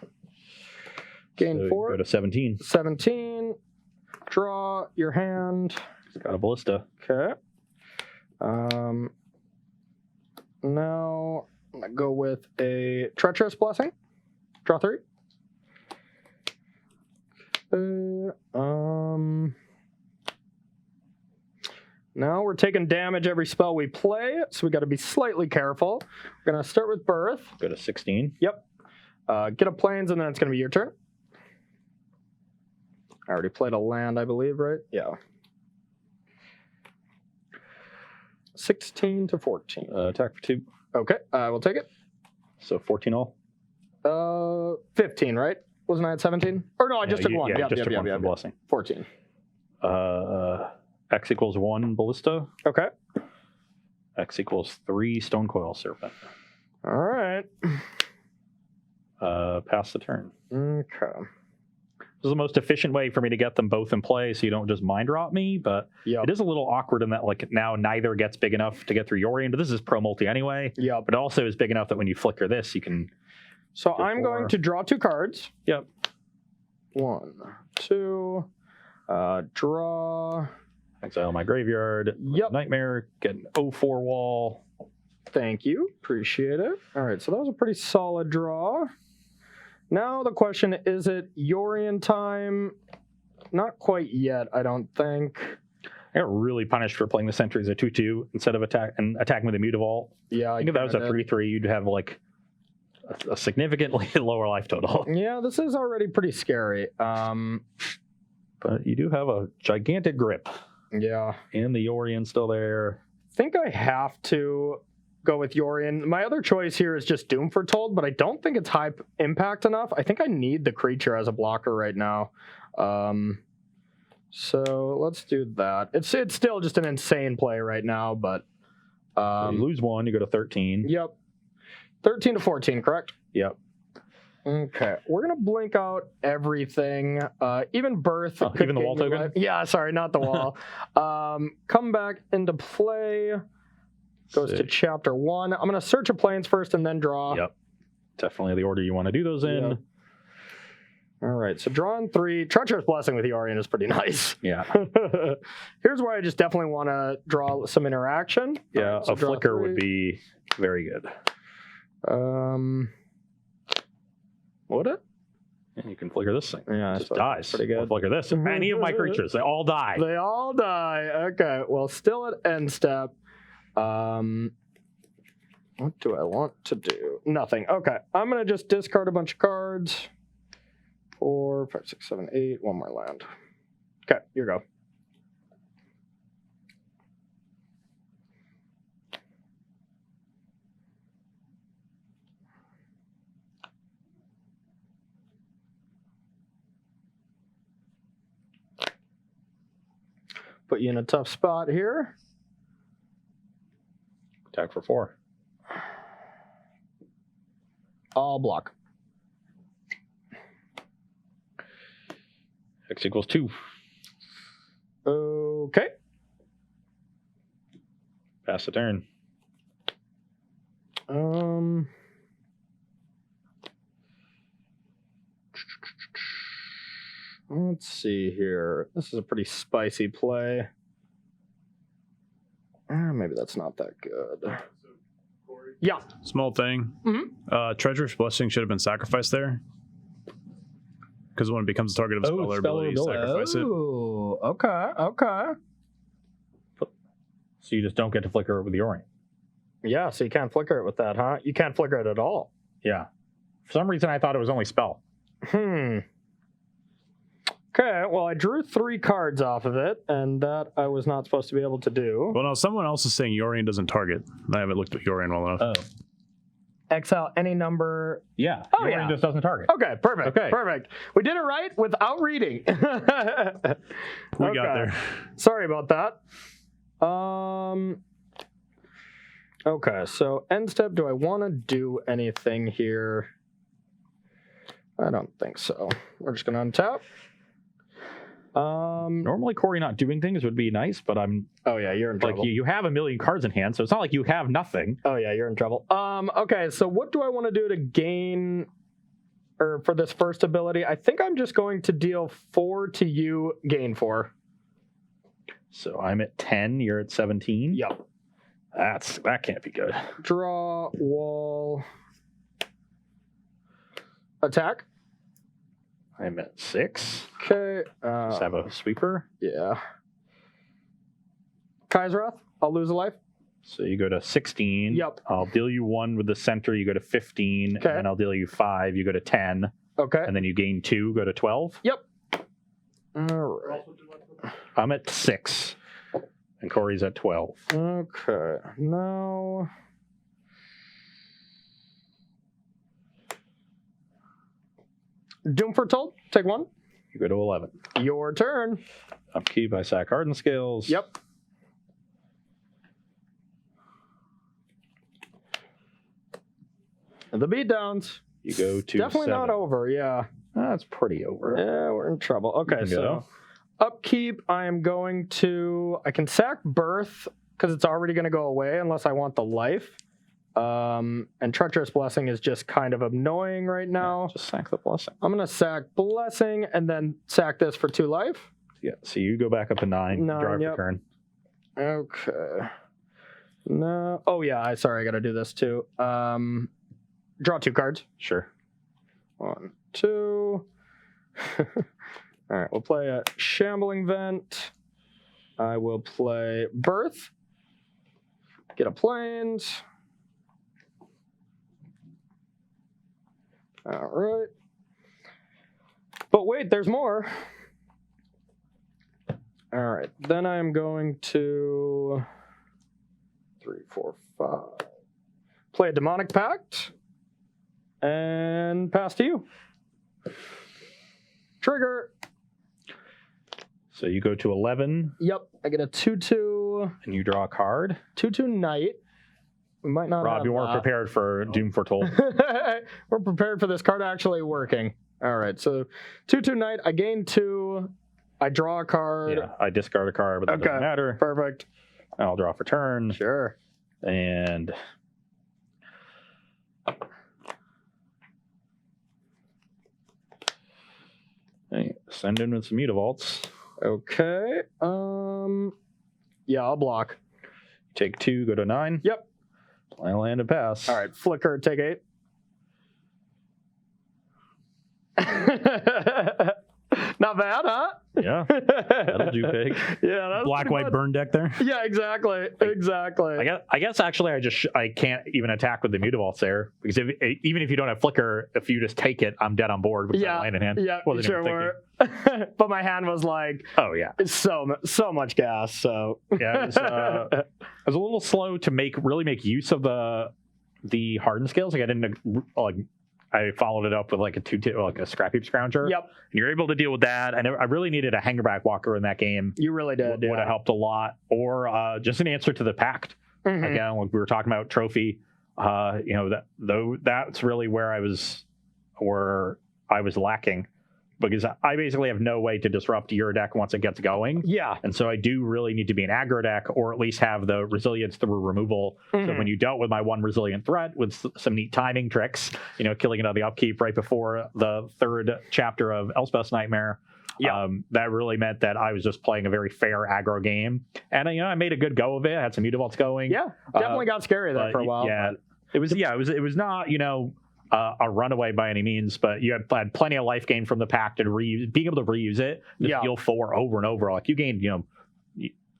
B: Gain
A: So
B: 4.
A: Go to 17.
B: 17. Draw your hand.
A: Got a Ballista.
B: Okay. Now I'm gonna go with a Treacherous Blessing. Draw 3. Now we're taking damage every spell we play, so we got to be slightly careful. We're gonna start with Birth.
A: Go to 16.
B: Yep. Get a Plains, and then it's gonna be your turn. I already played a land, I believe, right? Yeah. 16 to 14.
A: Attack for 2.
B: Okay, I will take it.
A: So 14 all.
B: 15, right? Wasn't I at 17? Or no, I just took one.
A: Yeah,
B: Yep,
A: just
B: yep,
A: took
B: yep,
A: one
B: yep,
A: for
B: yep.
A: Blessing.
B: 14.
A: X equals 1 Ballista.
B: Okay.
A: X equals 3 Stone Coil Serpent.
B: All right.
A: Pass the turn.
B: Okay.
A: This is the most efficient way for me to get them both in play so you don't just mind drop me, but
B: Yep.
A: it is a little awkward in that like now neither gets big enough to get through Yorion, but this is pro multi anyway.
B: Yep.
A: But it also is big enough that when you flicker this, you can...
B: So
A: Go
B: I'm going
A: for-
B: to draw 2 cards.
A: Yep.
B: 1, 2, draw.
A: Exile my graveyard.
B: Yep.
A: Nightmare. Get an 0-4 wall.
B: Thank you. Appreciate it. All right, so that was a pretty solid draw. Now the question, is it Yorion time? Not quite yet, I don't think.
A: I got really punished for playing the Sentry as a 2/2 instead of attacking with a Mutavault.
B: Yeah,
A: I think if that was a 3/3, you'd have like a significantly lower life total.
B: Yeah, this is already pretty scary.
A: But you do have a gigantic grip.
B: Yeah.
A: And the Yorion still there.
B: I think I have to go with Yorion. My other choice here is just Doom Foretold, but I don't think it's high impact enough. I think I need the creature as a blocker right now. So let's do that. It's still just an insane play right now, but
A: So you lose 1, you go to 13.
B: Yep. 13 to 14, correct?
A: Yep.
B: Okay. We're gonna blink out everything. Even Birth.
A: Oh,
B: could
A: even the
B: get
A: wall
B: you
A: token?
B: life. Yeah, sorry, not the wall. Come back into play. Goes to
A: Sick.
B: chapter 1. I'm gonna search a plains first and then draw.
A: Yep. Definitely the order you want to do those in.
B: Yep. All right, so drawing 3. Treacherous Blessing with Yorion is pretty nice.
A: Yeah.
B: Here's where I just definitely want to draw some interaction.
A: Yeah,
B: All right, so
A: a
B: draw
A: flicker
B: 3.
A: would be very good.
B: Would it?
A: And you can flicker this thing.
B: Yeah,
A: It just dies.
B: pretty good.
A: Or flicker this. Any of my creatures, they all die.
B: They all die. Okay, well, still at end step. What do I want to do? Nothing. Okay, I'm going to just discard a bunch of cards. 4, 5, 6, 7, 8. One more land. Okay, here you go. Put you in a tough spot here.
A: Attack for 4.
B: I'll block.
A: X equals 2.
B: Okay.
A: Pass the turn.
B: Let's see here. This is a pretty spicy play. Maybe that's not that good. Yeah.
C: Small thing.
B: Mhm.
C: Treacherous Blessing should have been sacrificed there. Because when it becomes a target of a spell or ability, you sacrifice it.
B: Okay.
A: So you just don't get to flicker with the Yorion.
B: Yeah, so you can't flicker it with that, huh? You can't flicker it at all.
A: Yeah. For some reason, I thought it was only spell.
B: Okay, well, I drew 3 cards off of it, and that I was not supposed to be able to do.
C: Well, no, someone else is saying Yorion doesn't target. I haven't looked at Yorion well enough.
A: Oh.
B: Exile any number.
A: Yeah.
B: Oh,
A: Yorion
B: yeah.
A: just doesn't target.
B: Okay, perfect.
A: Okay.
B: Perfect. We did it right without reading.
C: We got there.
B: Sorry about that. Okay, so end step, do I want to do anything here? I don't think so. We're just going to untap.
A: Normally, Corey not doing things would be nice, but I'm
B: Oh yeah, you're in
A: like
B: trouble.
A: you have a million cards in hand, so it's not like you have nothing.
B: Oh yeah, you're in trouble. Okay, so what do I want to do to gain, or for this first ability? I think I'm just going to deal 4 to you, gain 4.
A: So I'm at 10, you're at 17.
B: Yep.
A: That can't be good.
B: Draw, wall, attack.
A: I'm at 6.
B: Okay.
A: Just have a sweeper.
B: Yeah. Kaiserrath, I'll lose a life.
A: So you go to 16.
B: Yep.
A: I'll deal you 1 with the center, you go to 15.
B: Okay.
A: And then I'll deal you 5, you go to 10.
B: Okay.
A: And then you gain 2, go to 12.
B: Yep. All right.
A: I'm at 6. And Corey's at 12.
B: Okay. Now. Doom Foretold, take 1.
A: You go to 11.
B: Your turn.
A: Upkeep, I sack Hardened Scales.
B: Yep. The beatdowns.
A: You go to
B: Definitely
A: 7.
B: not over, yeah.
A: That's pretty over.
B: Yeah, we're in trouble. Okay,
A: can
B: so
A: go.
B: upkeep, I am going to... I can sack Birth, because it's already going to go away unless I want the life. And Treacherous Blessing is just kind of annoying right now.
A: Just sack the blessing.
B: I'm going to sack Blessing and then sack this for 2 life.
A: Yeah, so you go back up to 9.
B: 9,
A: Drive
B: yep.
A: your turn.
B: Okay. No. Oh, yeah. Sorry, I got to do this too. Draw 2 cards.
A: Sure.
B: 1, 2. All right, we'll play a Shambling Vent. I will play Birth. Get a Plains. All right. But wait, there's more. All right, then I am going to 3, 4, 5. Play a Demonic Pact. And pass to you. Trigger.
A: So you go to 11.
B: Yep, I get a 2/2.
A: And you draw a card.
B: 2/2 Knight. We might not
A: Rob,
B: have
A: you weren't
B: that.
A: prepared for Doom Foretold.
B: We're prepared for this card actually working. All right, so 2/2 Knight. I gain 2. I draw a card.
A: Yeah, I discard a card, but that doesn't matter.
B: Perfect.
A: I'll draw for turn.
B: Sure.
A: And hey, send in with some Mutavaults.
B: Okay. Yeah, I'll block.
A: Take 2, go to 9.
B: Yep.
A: Play a land and pass.
B: All right, flicker, take 8. Not bad, huh?
A: Yeah, that'll do big.
B: Yeah, that's
C: Black
B: pretty
C: white
B: good.
C: burn deck there.
B: Yeah, exactly. Exactly.
A: I guess actually I can't even attack with the Mutavaults there because even if you don't have flicker, if you just take it, I'm dead on board with
B: Yeah,
A: that land in hand.
B: yeah,
A: Wasn't
B: sure
A: even
B: were. But my hand was like,
A: oh yeah,
B: so much gas. So
A: yeah. I was a little slow to really make use of the Hardened Scales. Like I didn't I followed it up with like a Scrap Heap Scrounger.
B: Yep.
A: And you're able to deal with that. I really needed a Hangerback Walker in that game.
B: You really did.
A: Would have helped a lot. Or just an answer to the Pact.
B: Mm-hmm.
A: Again, like we were talking about Trophy. That's really where I was lacking. Because I basically have no way to disrupt your deck once it gets going.
B: Yeah.
A: And so I do really need to be an aggro deck or at least have the resilience through removal. So when you dealt with my 1 resilient threat with some neat timing tricks, killing it on the upkeep right before the 3rd chapter of Elspeth's Nightmare, that really meant that I was just playing a very fair aggro game. And, I made a good go of it. I had some Mutavaults going.
B: Yeah, definitely got scary there for a while.
A: Yeah, it was not, a runaway by any means, but you had plenty of life gain from the Pact and being able to reuse it, just heal 4 over and over. Like you gained,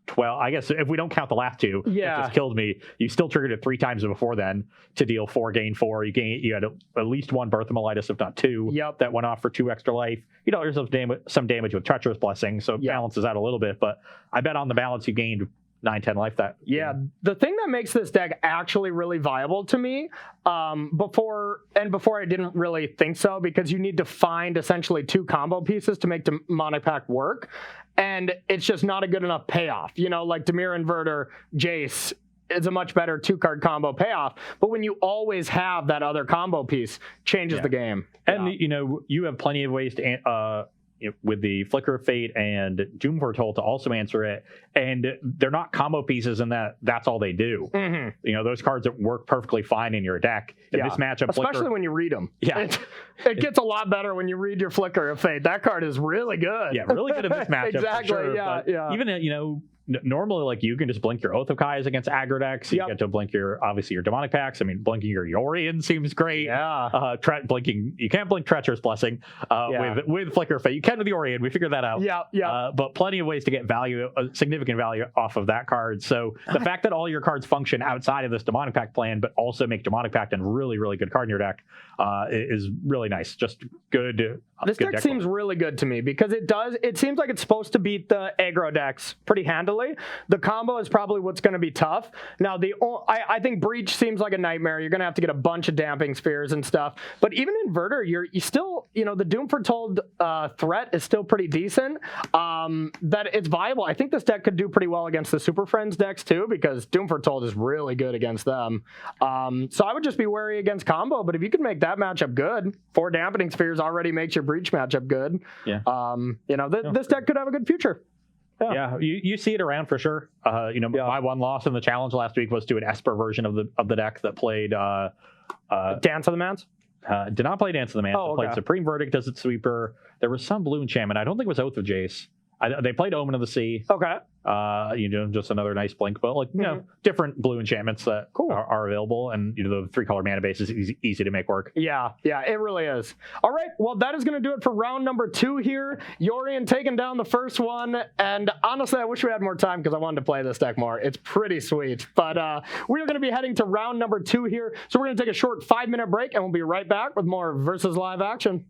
A: 12. I guess if we don't count the last two, it just killed me. You still triggered it 3 times before then to deal 4, gain 4. You had at least 1 Birth of Melitus, if not 2.
B: Yep.
A: That went off for 2 extra life. You dealt yourself some damage with Treacherous Blessing, so it balances out a little bit. But I bet on the balance you gained 9, 10 life that game.
B: The thing that makes this deck actually really viable to me, before I didn't really think so, because you need to find essentially 2 combo pieces to make Demonic Pact work, and it's just not a good enough payoff. Like Dimir Inverter, Jace is a much better 2-card combo payoff, but when you always have that other combo piece, changes the game.
A: And you have plenty of ways to with the Flicker of Fate and Doom Foretold to also answer it, and they're not combo pieces in that's all they do. Those cards that work perfectly fine in your deck. In this matchup,
B: especially when you read them. It gets a lot better when you read your Flicker of Fate. That card is really good.
A: Yeah, really good in this matchup.
B: Exactly.
A: For sure. Even normally, like, you can just blink your Oath of Kais against aggro decks. You get to blink your Demonic Pacts. I mean, blinking your Yorion seems great.
B: Yeah.
A: Blinking, you can't blink Treacherous Blessing with Flicker of Fate. You can with Yorion. We figured that out.
B: Yeah.
A: But plenty of ways to get significant value off of that card. So the fact that all your cards function outside of this Demonic Pact plan, but also make Demonic Pact a really, really good card in your deck, is really nice. Just good.
B: This deck seems really good to me because it seems like it's supposed to beat the aggro decks pretty handily. The combo is probably what's going to be tough. Now, I think Breach seems like a nightmare. You're going to have to get a bunch of Damping Spheres and stuff. But even Inverter, you still, the Doom Foretold threat is still pretty decent. That it's viable. I think this deck could do pretty well against the Super Friends decks too, because Doom Foretold is really good against them. So I would just be wary against combo. But if you could make that matchup good, 4 Dampening Spheres already makes your Breach matchup good.
A: Yeah.
B: This deck could have a good future.
A: Yeah, you see it around for sure. My one loss in the challenge last week was to an Esper version of the deck that played
B: Dance of the Mans.
A: Did not play Dance of the Mans. Played Supreme Verdict as its sweeper. There was some blue enchantment. I don't think it was Oath of Jace. They played Omen of the Sea.
B: Okay.
A: Just another nice blink, but different blue enchantments that are available, and the 3-color mana base is easy to make work.
B: Yeah, it really is. All right, well, that is going to do it for round number 2 here. Yorion taking down the first one, and honestly, I wish we had more time because I wanted to play this deck more. It's pretty sweet, but we're going to be heading to round number 2 here, so we're going to take a short 5-minute break, and we'll be right back with more Versus Live action.